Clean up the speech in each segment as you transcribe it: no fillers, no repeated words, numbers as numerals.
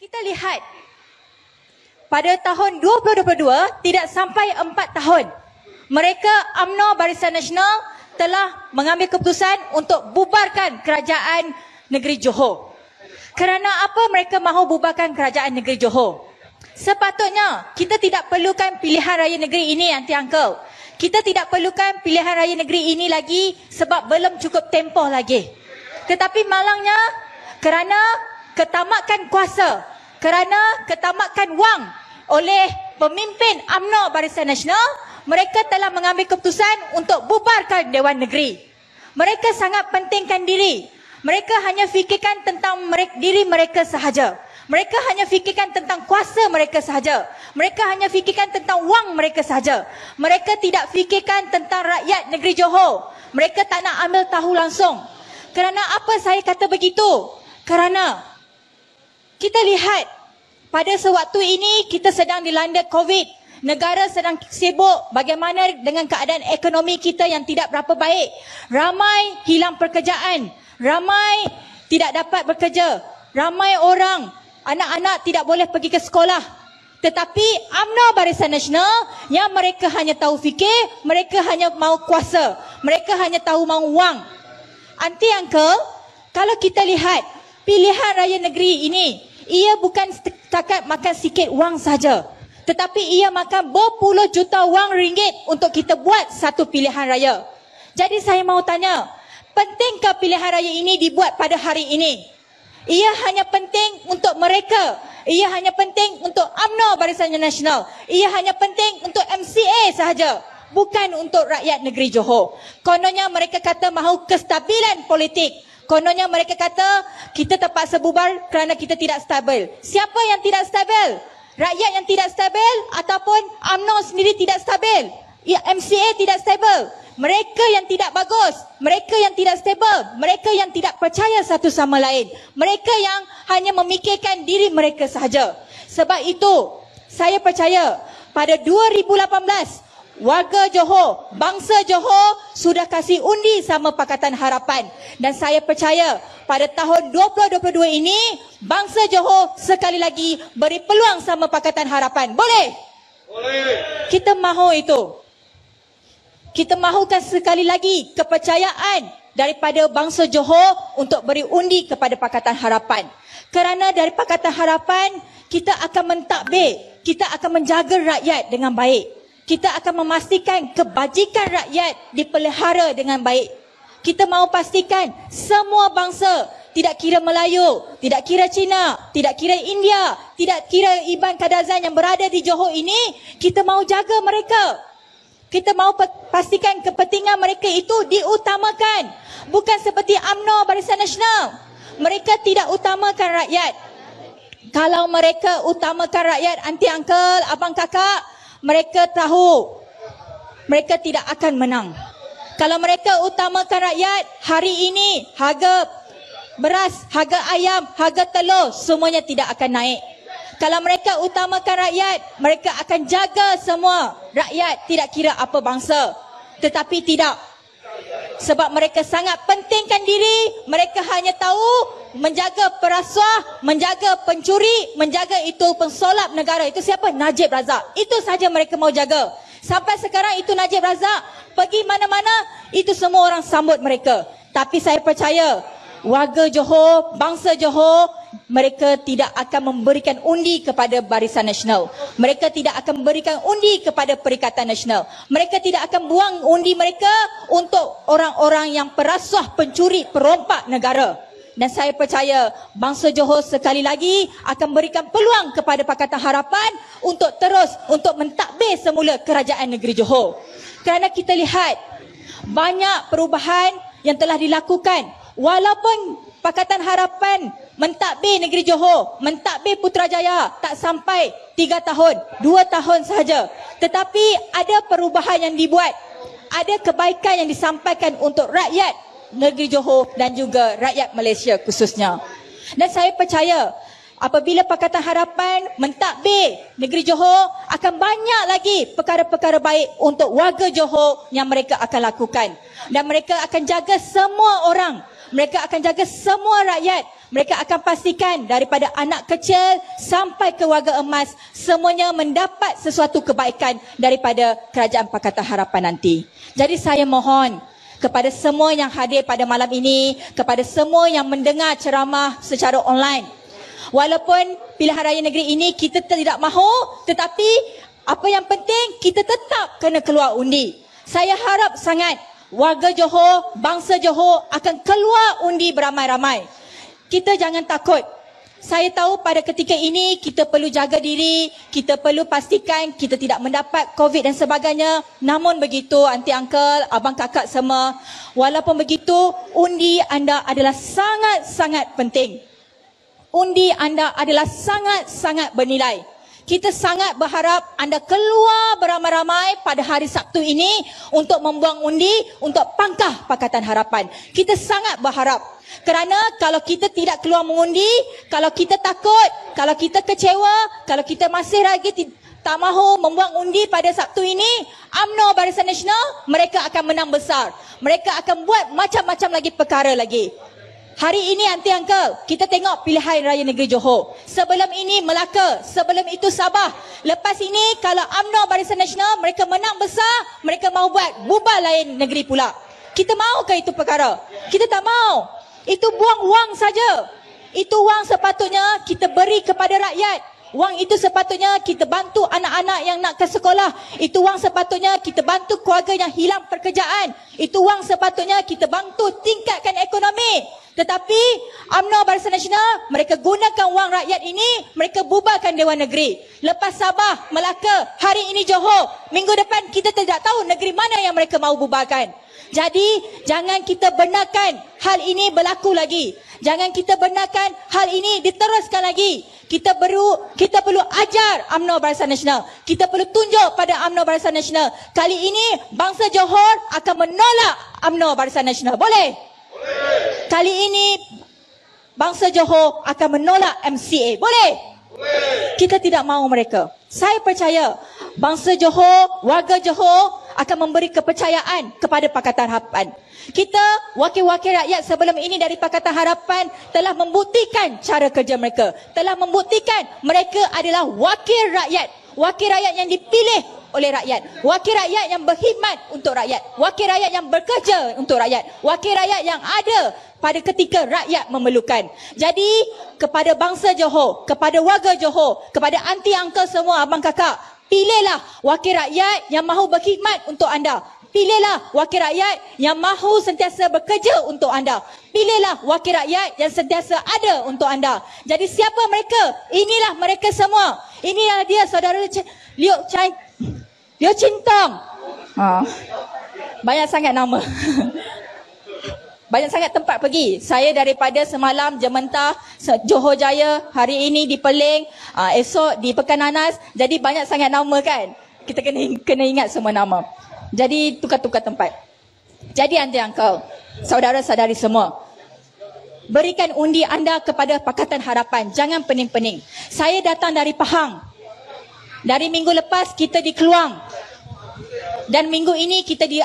kita lihat pada tahun 2022 tidak sampai 4 tahun mereka UMNO Barisan Nasional telah mengambil keputusan untuk bubarkan kerajaan negeri Johor. Kerana apa mereka mahu bubarkan kerajaan negeri Johor? Sepatutnya kita tidak perlukan pilihan raya negeri ini, Aunty Uncle. Kita tidak perlukan pilihan raya negeri ini lagi sebab belum cukup tempoh lagi. Tetapi malangnya kerana ketamakan kuasa, kerana ketamakan wang oleh pemimpin UMNO Barisan Nasional, mereka telah mengambil keputusan untuk bubarkan Dewan Negeri. Mereka sangat pentingkan diri. Mereka hanya fikirkan tentang diri mereka sahaja. Mereka hanya fikirkan tentang kuasa mereka sahaja. Mereka hanya fikirkan tentang wang mereka sahaja. Mereka tidak fikirkan tentang rakyat negeri Johor. Mereka tak nak ambil tahu langsung. Kerana apa saya kata begitu? Kerana kita lihat pada sewaktu ini kita sedang dilanda COVID. Negara sedang sibuk bagaimana dengan keadaan ekonomi kita yang tidak berapa baik. Ramai hilang pekerjaan. Ramai tidak dapat bekerja. Ramai orang, anak-anak tidak boleh pergi ke sekolah. Tetapi UMNO Barisan Nasional yang mereka hanya tahu fikir, mereka hanya mahu kuasa. Mereka hanya tahu mahu wang. Aunty Uncle, kalau kita lihat pilihan raya negeri ini, ia bukan setakat makan sikit wang saja. Tetapi ia makan berpuluh juta wang ringgit untuk kita buat satu pilihan raya. Jadi saya mahu tanya, pentingkah pilihan raya ini dibuat pada hari ini? Ia hanya penting untuk mereka. Ia hanya penting untuk UMNO Barisan Nasional. Ia hanya penting untuk MCA sahaja. Bukan untuk rakyat negeri Johor. Kononnya mereka kata mahu kestabilan politik. Kononnya mereka kata kita terpaksa bubar kerana kita tidak stabil. Siapa yang tidak stabil? Rakyat yang tidak stabil ataupun UMNO sendiri tidak stabil? Ya, MCA tidak stabil. Mereka yang tidak bagus, mereka yang tidak stabil, mereka yang tidak percaya satu sama lain. Mereka yang hanya memikirkan diri mereka sahaja. Sebab itu, saya percaya pada 2018, warga Johor, bangsa Johor sudah kasih undi sama Pakatan Harapan. Dan saya percaya pada tahun 2022 ini, bangsa Johor sekali lagi beri peluang sama Pakatan Harapan. Boleh? Boleh. Kita mahu itu. Kita mahukan sekali lagi kepercayaan daripada bangsa Johor untuk beri undi kepada Pakatan Harapan. Kerana dari Pakatan Harapan, kita akan mentadbir, kita akan menjaga rakyat dengan baik. Kita akan memastikan kebajikan rakyat dipelihara dengan baik. Kita mahu pastikan semua bangsa, tidak kira Melayu, tidak kira Cina, tidak kira India, tidak kira Iban Kadazan yang berada di Johor ini, kita mahu jaga mereka. Kita mahu pastikan kepentingan mereka itu diutamakan. Bukan seperti UMNO Barisan Nasional. Mereka tidak utamakan rakyat. Kalau mereka utamakan rakyat, Aunty Uncle, abang kakak, mereka tahu mereka tidak akan menang. Kalau mereka utamakan rakyat, hari ini harga beras, harga ayam, harga telur, semuanya tidak akan naik. Kalau mereka utamakan rakyat, mereka akan jaga semua rakyat, tidak kira apa bangsa. Tetapi tidak. Sebab mereka sangat pentingkan diri, mereka hanya tahu menjaga perasuah, menjaga pencuri, menjaga itu pensolap negara. Itu siapa? Najib Razak. Itu saja mereka mahu jaga. Sampai sekarang itu Najib Razak pergi mana-mana, itu semua orang sambut mereka. Tapi saya percaya, warga Johor, bangsa Johor, mereka tidak akan memberikan undi kepada Barisan Nasional. Mereka tidak akan memberikan undi kepada Perikatan Nasional. Mereka tidak akan buang undi mereka untuk orang-orang yang perasuah, pencuri, perompak negara. Dan saya percaya bangsa Johor sekali lagi akan berikan peluang kepada Pakatan Harapan untuk terus untuk mentadbir semula kerajaan negeri Johor. Kerana kita lihat banyak perubahan yang telah dilakukan. Walaupun Pakatan Harapan mentadbir negeri Johor, mentadbir Putrajaya tak sampai 3 tahun, 2 tahun sahaja. Tetapi ada perubahan yang dibuat. Ada kebaikan yang disampaikan untuk rakyat negeri Johor dan juga rakyat Malaysia khususnya. Dan saya percaya apabila Pakatan Harapan mentadbir negeri Johor, akan banyak lagi perkara-perkara baik untuk warga Johor yang mereka akan lakukan. Dan mereka akan jaga semua orang. Mereka akan jaga semua rakyat. Mereka akan pastikan daripada anak kecil sampai ke warga emas semuanya mendapat sesuatu kebaikan daripada Kerajaan Pakatan Harapan nanti. Jadi saya mohon kepada semua yang hadir pada malam ini, kepada semua yang mendengar ceramah secara online. Walaupun pilihan raya negeri ini kita tidak mahu, tetapi apa yang penting kita tetap kena keluar undi. Saya harap sangat warga Johor, bangsa Johor akan keluar undi beramai-ramai. Kita jangan takut. Saya tahu pada ketika ini kita perlu jaga diri, kita perlu pastikan kita tidak mendapat COVID dan sebagainya. Namun begitu, aunty uncle, abang kakak semua, walaupun begitu, undi anda adalah sangat-sangat penting. Undi anda adalah sangat-sangat bernilai. Kita sangat berharap anda keluar beramai-ramai pada hari Sabtu ini untuk membuang undi untuk pangkah Pakatan Harapan. Kita sangat berharap. Kerana kalau kita tidak keluar mengundi, kalau kita takut, kalau kita kecewa, kalau kita masih lagi tak mahu membuang undi pada Sabtu ini, UMNO Barisan Nasional, mereka akan menang besar. Mereka akan buat macam-macam lagi perkara lagi. Hari ini aunty uncle, kita tengok pilihan raya negeri Johor. Sebelum ini Melaka, sebelum itu Sabah. Lepas ini kalau UMNO Barisan Nasional mereka menang besar, mereka mahu buat bubar lain negeri pula. Kita mahu ke itu perkara? Kita tak mahu. Itu buang wang saja. Itu wang sepatutnya kita beri kepada rakyat. Wang itu sepatutnya kita bantu anak-anak yang nak ke sekolah. Itu wang sepatutnya kita bantu keluarga yang hilang pekerjaan. Itu wang sepatutnya kita bantu tingkatkan ekonomi. Tetapi UMNO Barisan Nasional, mereka gunakan wang rakyat ini, mereka bubarkan Dewan Negeri. Lepas Sabah, Melaka, hari ini Johor. Minggu depan kita tidak tahu negeri mana yang mereka mahu bubarkan. Jadi jangan kita benarkan hal ini berlaku lagi. Jangan kita benarkan hal ini diteruskan lagi. Kita perlu ajar UMNO Barisan Nasional. Kita perlu tunjuk pada UMNO Barisan Nasional. Kali ini bangsa Johor akan menolak UMNO Barisan Nasional. Boleh? Boleh. Kali ini bangsa Johor akan menolak MCA. Boleh? Boleh. Kita tidak mahu mereka. Saya percaya bangsa Johor, warga Johor akan memberi kepercayaan kepada Pakatan Harapan. Kita, wakil-wakil rakyat sebelum ini dari Pakatan Harapan telah membuktikan cara kerja mereka. Telah membuktikan mereka adalah wakil rakyat. Wakil rakyat yang dipilih oleh rakyat. Wakil rakyat yang berkhidmat untuk rakyat. Wakil rakyat yang bekerja untuk rakyat. Wakil rakyat yang ada pada ketika rakyat memerlukan. Jadi, kepada bangsa Johor, kepada warga Johor, kepada aunty uncle semua, abang kakak, pilihlah wakil rakyat yang mahu berkhidmat untuk anda. Pilihlah wakil rakyat yang mahu sentiasa bekerja untuk anda. Pilihlah wakil rakyat yang sentiasa ada untuk anda. Jadi siapa mereka? Inilah mereka semua. Inilah dia saudara Liu Chintong. Banyak sangat nama. Banyak sangat tempat pergi. Saya daripada semalam Jementah, Johor Jaya, hari ini di Perling, esok di Pekan Nanas. Jadi banyak sangat nama kan. Kita kena ingat semua nama. Jadi tukar-tukar tempat. Jadi aunty uncle, saudara-saudari semua, berikan undi anda kepada Pakatan Harapan. Jangan pening-pening. Saya datang dari Pahang. Dari minggu lepas kita di Keluang. Dan minggu ini kita di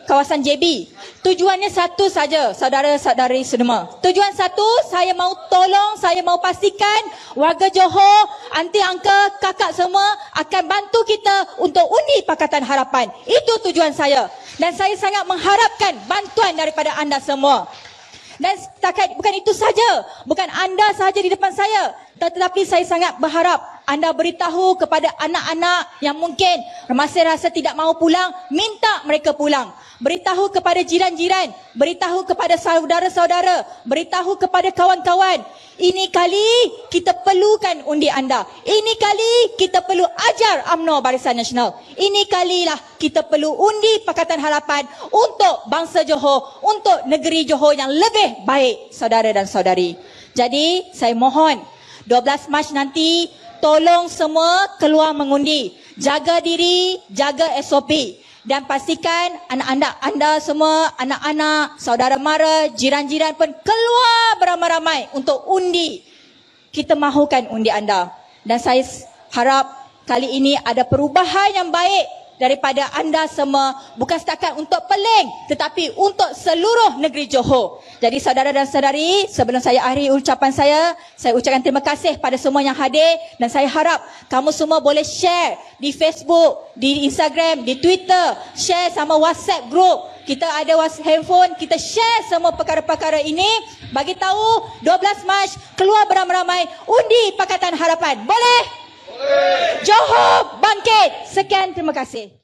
kawasan JB. Tujuannya satu saja, saudara-saudari semua. Tujuan satu, saya mau tolong, saya mau pastikan warga Johor, aunty uncle, kakak semua akan bantu kita untuk undi Pakatan Harapan. Itu tujuan saya. Dan saya sangat mengharapkan bantuan daripada anda semua. Dan setakat bukan itu saja, bukan anda sahaja di depan saya, tetapi saya sangat berharap anda beritahu kepada anak-anak yang mungkin masih rasa tidak mahu pulang, minta mereka pulang. Beritahu kepada jiran-jiran, beritahu kepada saudara-saudara, beritahu kepada kawan-kawan. Ini kali kita perlukan undi anda. Ini kali kita perlu ajar UMNO Barisan Nasional. Ini kalilah kita perlu undi Pakatan Harapan untuk bangsa Johor, untuk negeri Johor yang lebih baik, saudara dan saudari. Jadi saya mohon 12 Mac nanti tolong semua keluar mengundi. Jaga diri, jaga SOP. Dan pastikan anak-anak anda semua, anak-anak, saudara mara, jiran-jiran pun keluar beramai-ramai untuk undi. Kita mahukan undi anda. Dan saya harap kali ini ada perubahan yang baik daripada anda semua, bukan setakat untuk Peling tetapi untuk seluruh negeri Johor. Jadi saudara dan saudari, sebelum saya akhiri ucapan saya ucapkan terima kasih pada semua yang hadir, dan saya harap kamu semua boleh share di Facebook, di Instagram, di Twitter, share sama WhatsApp group. Kita ada handphone, kita share semua perkara-perkara ini, bagi tahu 12 Mac keluar beramai-ramai undi Pakatan Harapan. Boleh? Johor bangkit. Sekian, terima kasih.